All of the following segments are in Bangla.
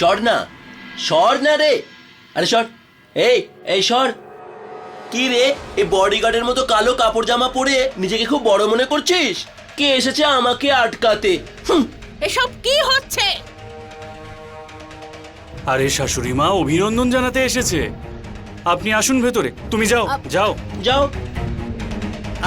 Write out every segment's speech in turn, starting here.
সর না, সর না রে। আরে সর, এই এই সর। কি রে, এই বডিগার্ডের মতো কালো কাপড় জামা পরে নিজেকে খুব বড় মনে করছিস? কে এসেছে আমাকে আটকাতে? এসব কি হচ্ছে? আরে শাশুড়ি মা অভিনন্দন জানাতে এসেছে। আপনি আসুন ভেতরে, তুমি যাও যাও যাও।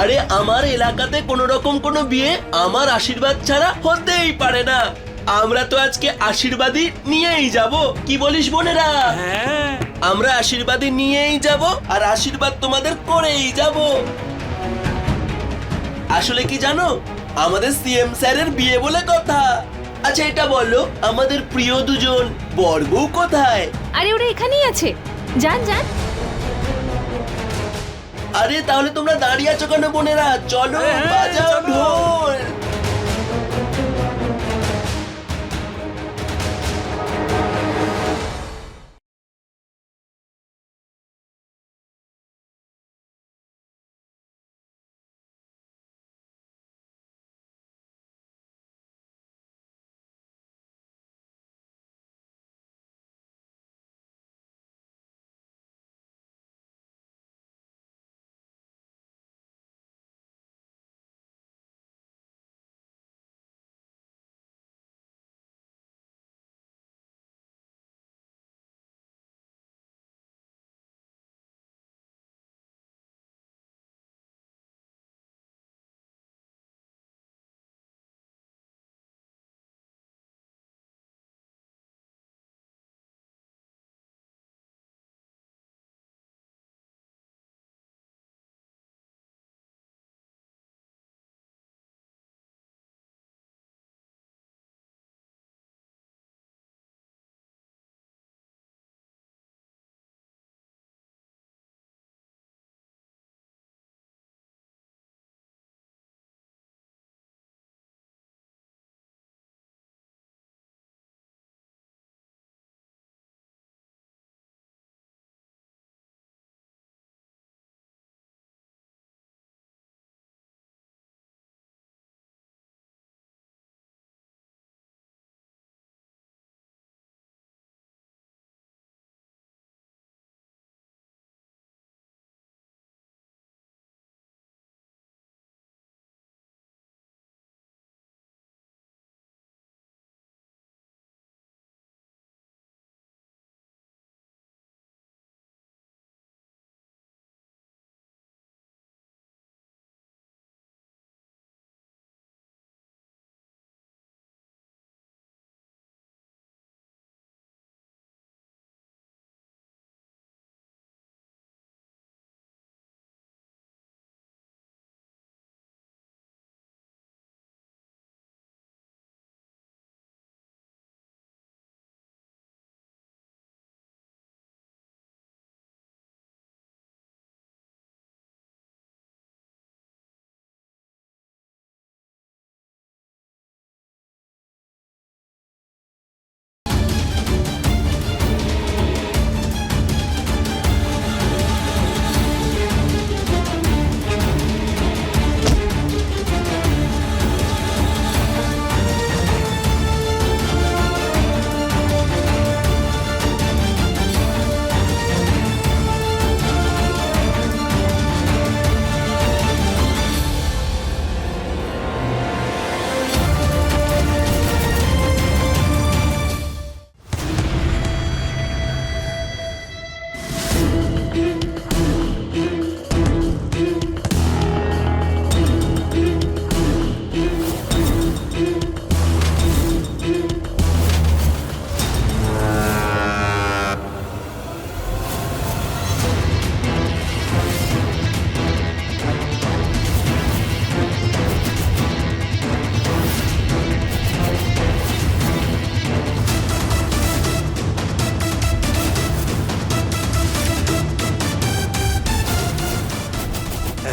আরে আমার এলাকাতে কোনো রকম কোনো বিয়ে আমার আশীর্বাদ ছাড়া হতেই পারে না। আমরা তো আজকে আশীর্বাদই নিয়েই যাব, কি বলিস বোনেরা? হ্যাঁ আমরা আশীর্বাদই নিয়েই যাব আর আশীর্বাদ তোমাদের করেই যাব। আসলে কি জানো, আমাদের সিএম স্যারের বিয়ে বলে কথা। আচ্ছা এটা বলো, আমাদের প্রিয় দুজন বরবউ কোথায়? আরে ওরা এখানেই আছে, যান যান। আরে তাহলে তোমরা দাঁড়িয়ে আছো কেন বোনেরা? চলো বাজাও ঢোল।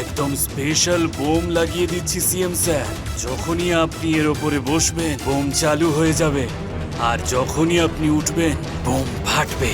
একদম স্পেশাল বোম লাগিয়ে দিচ্ছি সিএম স্যার। যখনই আপনি এর ওপরে বসবেন বোম চালু হয়ে যাবে, আর যখনই আপনি উঠবেন বোম ফাটবে।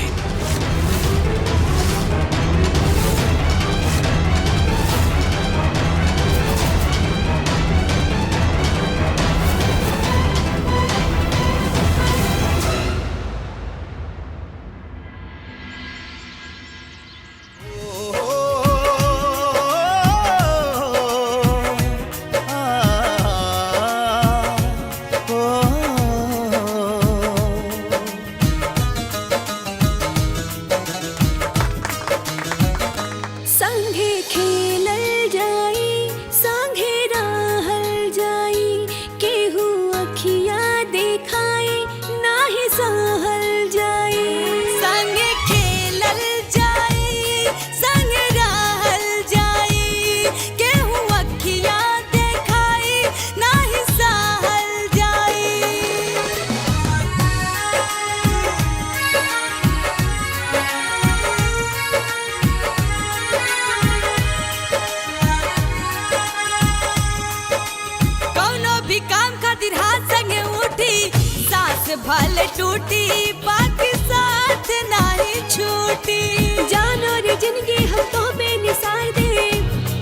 फल टूटी बाकी साथ नहीं छूटी जानो रे जिंदगी हम तो बेनिसार दे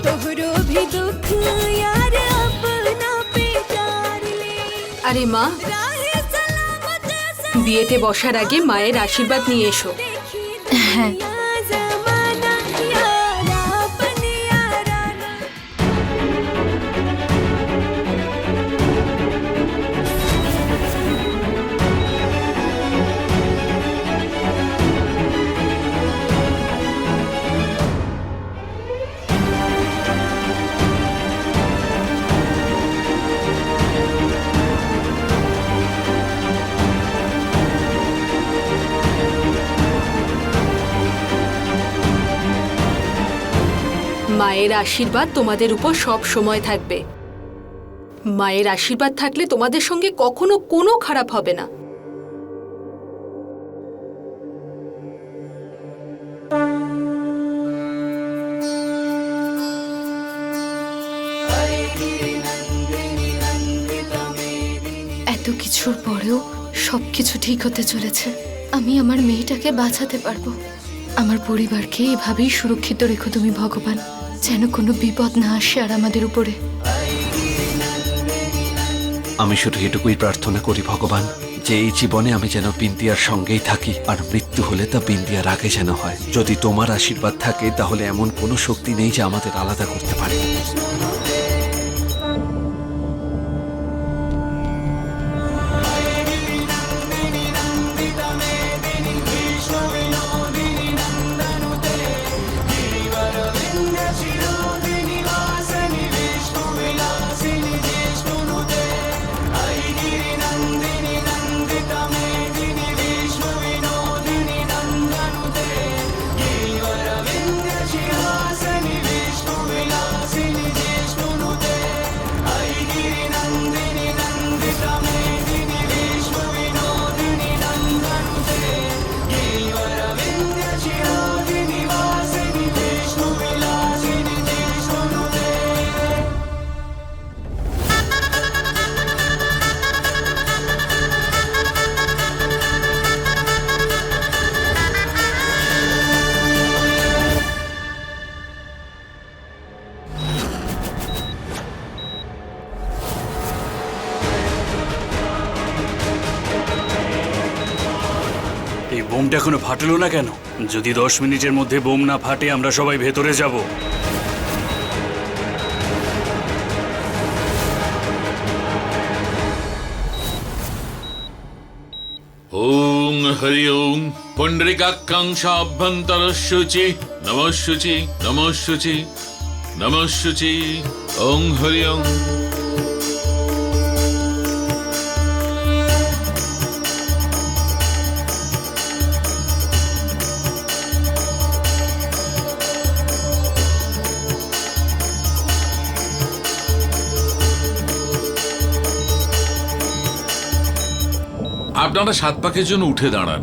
तोहरो भी दुख यार अपना पे प्यार ले আরে মা, राहे सलामत বিয়েতে বসার আগে মায়ের আশীর্বাদ নিয়ে এসো। হ্যাঁ जमाना यारा अपन याराना মায়ের আশীর্বাদ তোমাদের উপর সব সময় থাকবে। মায়ের আশীর্বাদ থাকলে তোমাদের সঙ্গে কখনো কোনো খারাপ হবে না। এত কিছুর পরেও সবকিছু ঠিক হতে চলেছে। আমি আমার মেয়েটাকে বাঁচাতে পারবো। আমার পরিবারকে এভাবেই সুরক্ষিত রেখো তুমি ভগবান, যেন কোনো বিপদ না আসে আর আমাদের উপরে। আমি শুধু এটুকুই প্রার্থনা করি ভগবান, যে এই জীবনে আমি যেন বিন্দিয়ার সঙ্গেই থাকি, আর মৃত্যু হলে তা বিন্দিয়ার আগে যেন হয়। যদি তোমার আশীর্বাদ থাকে তাহলে এমন কোনো শক্তি নেই যে আমাদের আলাদা করতে পারে। এই বোমটা এখনো ফাটলো না কেন? যদি 10 মিনিটের মধ্যে বোম না ফাটে আমরা সবাই ভেতরে যাব। ওং হরি ওং পুণ্ডরিকাক্ষাংশাভ্যন্তরশুচি নমঃশুচি নমঃশুচি নমঃশুচি ওং হরি ওং। আপনারা 7 পাকের জন্য উঠে দাঁড়ান।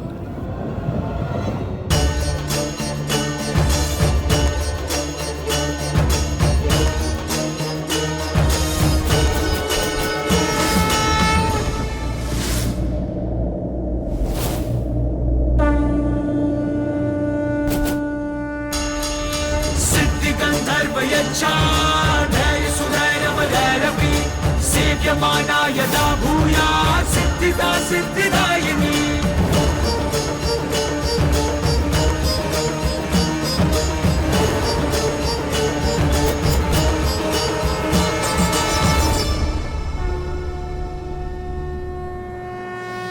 सिद्धि गंधर्व यच्छा धैर्य सुधैर्य भैरवी सेव्यमाना यदा भूया सिद्धिदा सिद्धिदायिनी।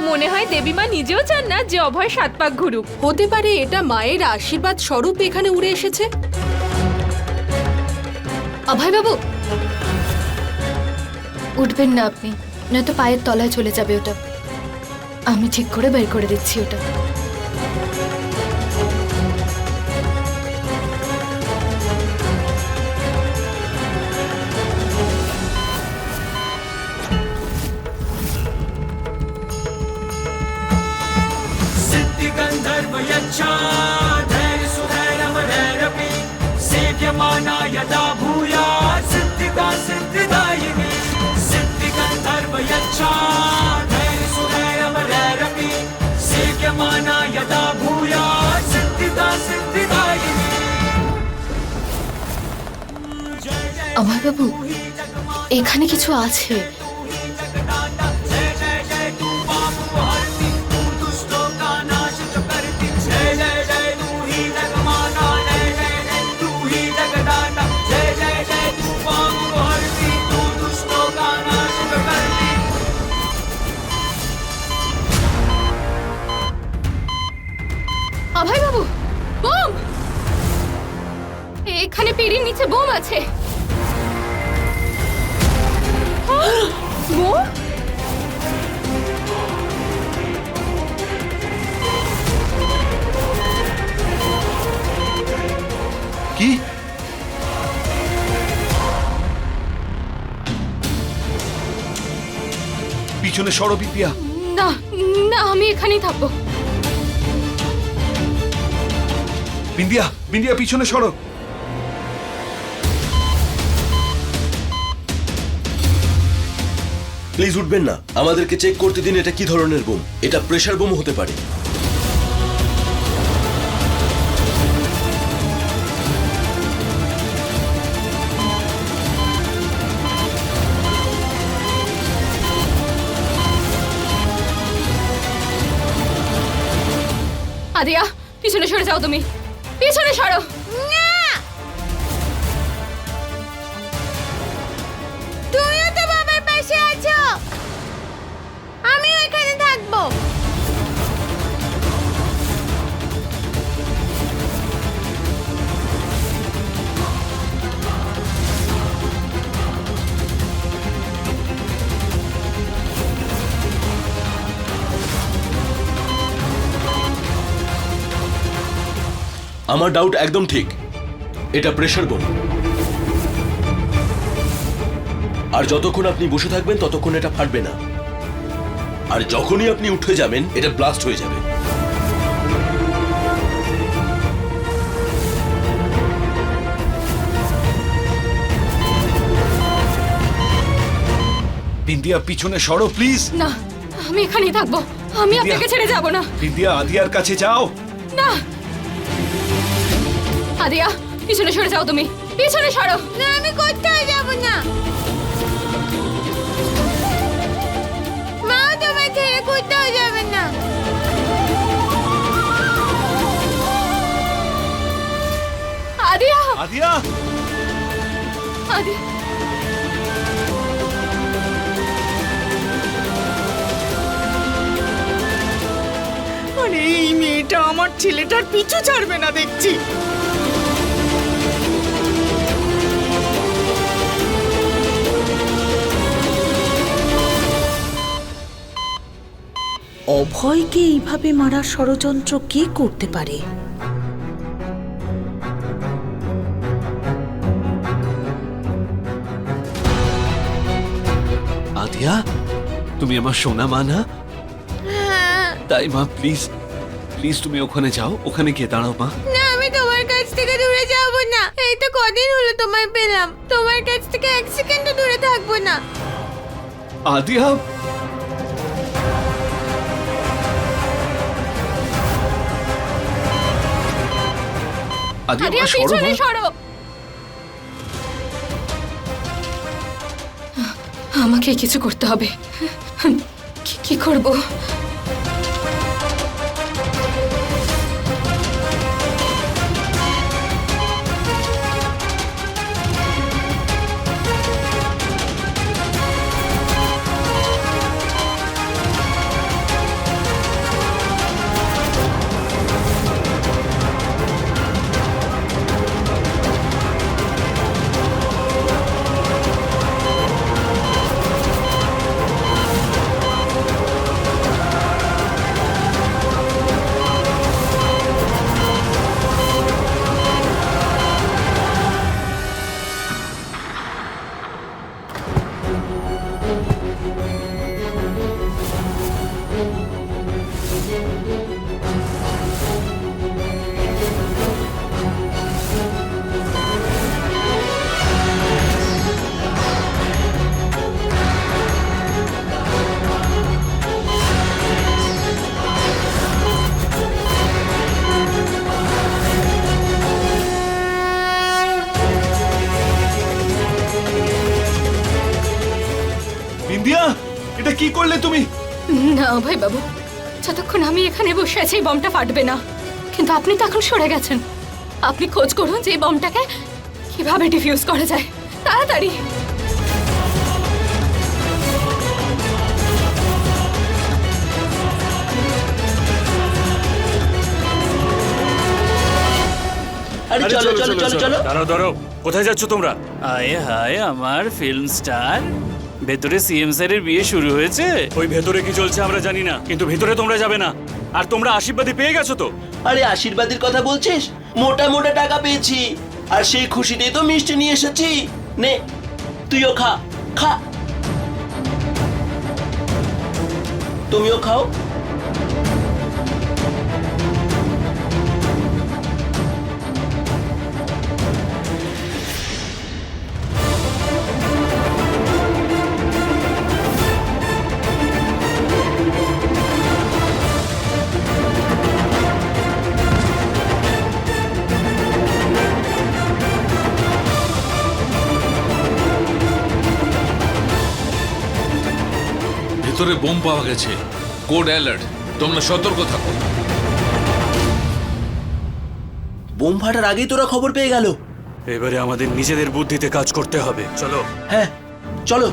মনে হয় দেবী মা নিজেও চান না যে অভয় 7 পাক ঘুরুক। হতে পারে এটা মায়ের আশীর্বাদ স্বরূপ এখানে উড়ে এসেছে। অভয় বাবু, উঠবেন না আপনি, নয়তো পায়ের তলায় চলে যাবে ওটা। আমি ঠিক করে বের করে দিচ্ছি ওটা। सिद्धि गंधर्व यच्छा धैर्य सुधैर्य भैरवी सेव्यमाना यदा भूया सिद्धिदा सिद्धिदायिनी। सिद्धि गंधर्व यच्छा धैर्य सुधैर्य भैरवी यदा भूयात् सिद्धिदा सिद्धिदायिनी আমার বাবু এখানে কিছু আছে। जय जय जय तू पाप हरती तू दुष्टों का नाश जो करती जय जय जय तू ही जगमाता जय जय जय तू ही जगदाता जय जय जय तू पाप हरती तू दुष्टों का नाश जो करती অভয় বাবু বোম! এখানে পেড়ির নিচে বোম আছে। বোম? কি? পিছনে সরো বিন্দিয়া। না না, আমি এখানেই থাকবো। বিন্দিয়া, বিন্দিয়া পিছনে সরো। প্লিজ উঠবেন না, আমাদেরকে চেক করতে দিন এটা কি ধরনের বোম। এটা প্রেসার বোম হতে পারে। আদিয়া পিছনে সরে যাও, তুমি পিছনে সরো। না, তুমিও তো বাবার পাশে আছো, আমিও এখানে থাকবো। আমার ডাউট একদম ঠিক, এটা প্রেসার বোম। আর যতক্ষণ আপনি বসে থাকবেন ততক্ষণ এটা ফাটবে না, আর যখনই আপনি উঠে যাবেন এটা ব্লাস্ট হয়ে যাবে। বিন্দিয়া পিছনে সরো প্লিজ। না, আমি এখানেই থাকবো, আমি আপনাকে ছেড়ে যাব না। বিন্দিয়া, আদিয়ার কাছে যাও। না আদিয়া, পিছনে সরে যাও, তুমি পিছনে সরো। না, আমি কোথাও যাব না। মা তোমায় ছেড়ে কোথাও যাবে না। আদিয়া, আদিয়া, আদিয়া, আরে এই মেয়েটা আমার ছেলেটার পিছু ছাড়বে না দেখছি। অভয়কে এইভাবে মারার ষড়যন্ত্র কে করতে পারে? আদিয়া, তুমি আমার সোনা মা না? তাই মা, প্লিজ প্লিজ তুমি ওখানে যাও, ওখানে গিয়ে দাঁড়াও মা। না, আমি তোমার কাছ থেকে দূরে যাব না। এই তো কদিন হলো তোমায় পেলাম, তোমার কাছ থেকে এক সেকেন্ডও দূরে থাকবো না। আদিয়া, আদিয়া আদিয়া, মা, সরো পিছনে মা। সরো। আমাকে কিছু করতে হবে। কি করব? এটা কি করলে তুমি? না অভয় বাবু, যতক্ষণ আমি এখানে বসে আছি এই বমটা ফাটবে না। কিন্তু আপনি তো এখন সরে গেছেন। আপনি খোঁজ করুন যে এই বমটাকে কিভাবে ডিফিউজ করা যায়, তাড়াতাড়ি। আরে চলো চলো চলো চলো। দাঁড়াও দাঁড়াও, কোথায় যাচ্ছ তোমরা? আয় হায় আমার ফিল্ম স্টার, ভেতরে সিএম স্যারের বিয়ে শুরু হয়েছে। ওই ভেতরে কি চলছে আমরা জানি না, কিন্তু ভেতরে তোমরা যাবে না। আর তোমরা আশীর্বাদী পেয়ে গেছো তো? আরে আশীর্বাদের কথা বলছিস? মোটা মোটা টাকা পেয়েছি, আর সেই খুশিতেই তো মিষ্টি নিয়ে এসেছি। নে তুইও খা, খা। তুমিও খাও। ভেতরে বোম পাওয়া গেছে। কোড অ্যালার্ট, তোমরা সতর্ক থাকো। বোম ফাটার আগেই তোরা খবর পেয়ে গেল। এবারে আমাদের নিজেদের বুদ্ধিতে কাজ করতে হবে। চলো। হ্যাঁ চলো।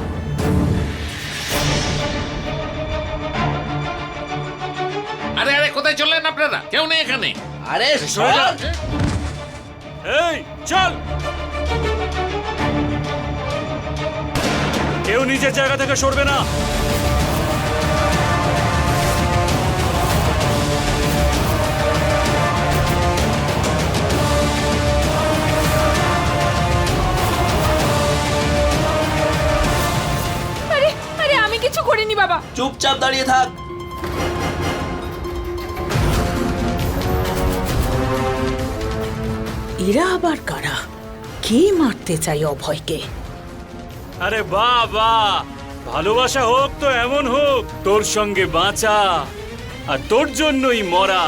আরে আরে কোথায় চললেন আপনারা? কেউ নেই এখানে। আরে সরে যা। সর। এই চল, কেউ নিজের জায়গা থেকে সরবে না। আরে আরে আমি কিছু করিনি বাবা। চুপচাপ দাঁড়িয়ে থাক। এরা আবার কারা? কে মারতে চাই অভয়কে? আরে বাবা, ভালোবাসা হোক তো এমন হোক, তোর সঙ্গে বাঁচা আর তোর জন্যই মরা।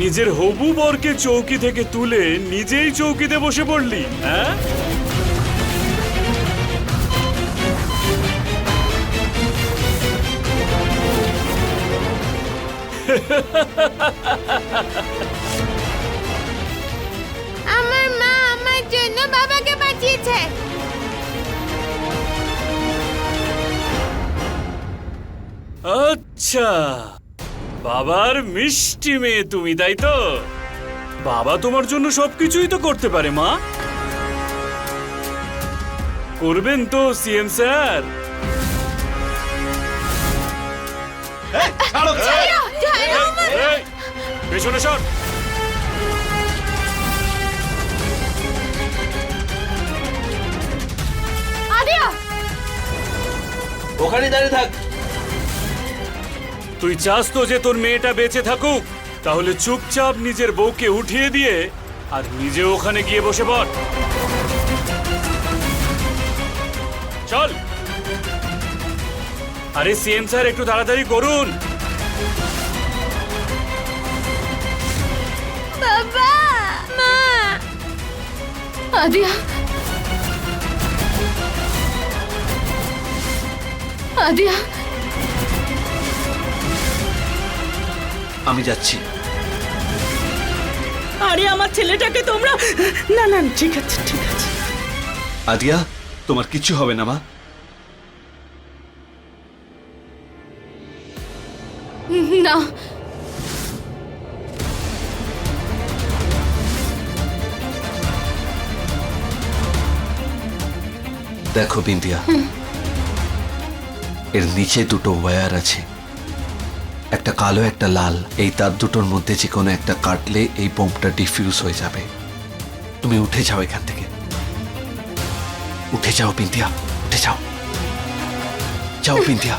নিজের হবু বরকে চৌকি থেকে তুলে নিজেই চৌকিতে বসে পড়লি, হ্যাঁ? আমার মা আমার জন্য বাবাকে বাঁচিয়েছে। আচ্ছা, বাবার মিষ্টি মেয়ে তুমি, তাই তো? বাবা তোমার জন্য সবকিছুই তো করতে পারে মা। করবেন তো সিএম স্যার? এই, পেছনে সর। আদিয়া, ওখানে দাঁড়িয়ে থাক। তুই চাস তো যে তোর মেয়েটা বেঁচে থাকুক? তাহলে চুপচাপ নিজের বউকে উঠিয়ে দিয়ে আর নিজে ওখানে গিয়ে বসে পড়। চল। আরে সিএম স্যার, একটু তাড়াতাড়ি করুন। বাবা, মা। আদিয়া, আদিয়া, আমি যাচ্ছি। আরে আমার ছেলেটাকে তোমরা... না না ঠিক আছে ঠিক আছে। আদিয়া, তোমার কিচ্ছু হবে না মা। না। দেখো বিন্দিয়া, এর নিচে দুটো ওয়্যার আছে, একটা কালো একটা লাল। এই তার দুটোর মধ্যে যে কোনো একটা কাটলে এই বোমটা ডিফিউজ হয়ে যাবে। তুমি উঠে যাও এখান থেকে, উঠে যাও বিন্দিয়া, উঠে যাও, যাও বিন্দিয়া।